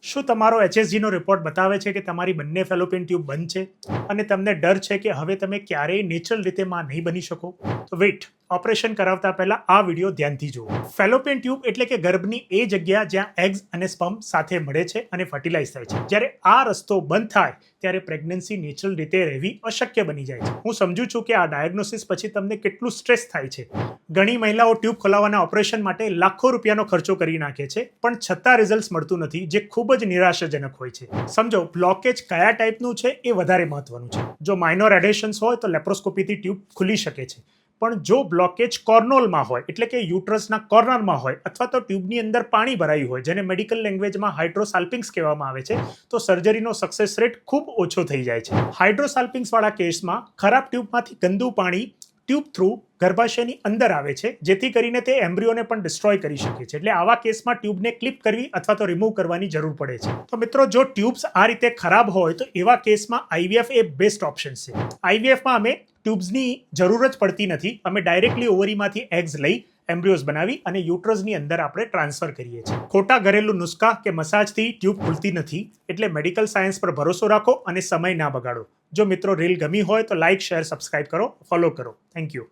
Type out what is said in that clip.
શું તમારો HSGનો રિપોર્ટ બતાવે છે કે તમારી બંને ફેલોપિયન ટ્યુબ બંધ છે અને તમને ડર છે કે હવે તમે ક્યારેય નેચરલ રીતે માં નહીં બની શકો? તો વેઇટ, ઓપરેશન કરાવતા પહેલા આ વિડીયો ધ્યાનથી જુઓ. ફેલોપિયન ટ્યુબ એટલે કે ગર્ભની એ જગ્યા જ્યાં એગ્સ અને સ્પર્મ સાથે મળે છે અને ફર્ટિલાઇઝ થાય છે. જ્યારે આ રસ્તો બંધ થાય ત્યારે પ્રેગ્નન્સી નેચરલ રીતે રહેવી અશક્ય બની જાય છે. હું સમજુ છું કે આ ડાયગ્નોસિસ પછી તમને કેટલું સ્ટ્રેસ થાય છે. ઘણી મહિલાઓ ટ્યુબ ખોલાવવાના ઓપરેશન માટે લાખો રૂપિયાનો ખર્ચો કરી નાખે છે, પણ છતાં રિઝલ્ટ મળતું નથી, જે ખૂબ જ નિરાશાજનક હોય છે. સમજો, બ્લોકેજ કયા ટાઈપનું છે એ વધારે મહત્વનું છે. જો માઇનોર એડેશન્સ હોય તો લેપ્રોસ્કોપીથી ટ્યુબ ખુલી શકે છે, પણ જો બ્લોકેજ કોર્નોલમાં હોય એટલે કે યુટ્રસના કોર્નરમાં હોય અથવા તો ટ્યુબની અંદર પાણી ભરાયું હોય, જેને મેડિકલ લેંગ્વેજમાં હાઇડ્રોસાલ્પિંગ્સ કહેવામાં આવે છે, તો સર્જરીનો સક્સેસ રેટ ખૂબ ઓછો થઈ જાય છે. હાઇડ્રોસાલ્પિંગ્સ વાળા કેસમાં ખરાબ ટ્યુબમાંથી ગંદુ પાણી ટ્યુબ થ્રુ ગર્ભાશયની અંદર આવે છે, જેથી કરીને તે એમ્બ્રિયોને પણ ડિસ્ટ્રોય કરી શકે છે. એટલે આવા કેસમાં ટ્યુબને ક્લિપ કરવી અથવા તો રિમૂવ કરવાની જરૂર પડે છે. તો મિત્રો, જો ટ્યુબ્સ આ રીતે ખરાબ હોય તો એવા કેસમાં IVF એ બેસ્ટ ઓપ્શન છે. IVFમાં અમે ટ્યુબ્સની જરૂર જ પડતી નથી. અમે ડાયરેક્ટલી ઓવરીમાંથી એગ્સ લઈ એમ્બ્રિયોઝ બનાવી અને યુટ્રસની અંદર આપણે ટ્રાન્સફર કરીએ છીએ. ખોટા ઘરેલું નુસ્ખા કે મસાજથી ટ્યુબ ખુલતી નથી. એટલે મેડિકલ સાયન્સ પર ભરોસો રાખો અને સમય ના બગાડો. જો મિત્રો રીલ ગમી હોય તો લાઇક, શેર, સબસ્ક્રાઇબ કરો, ફોલો કરો. Thank you.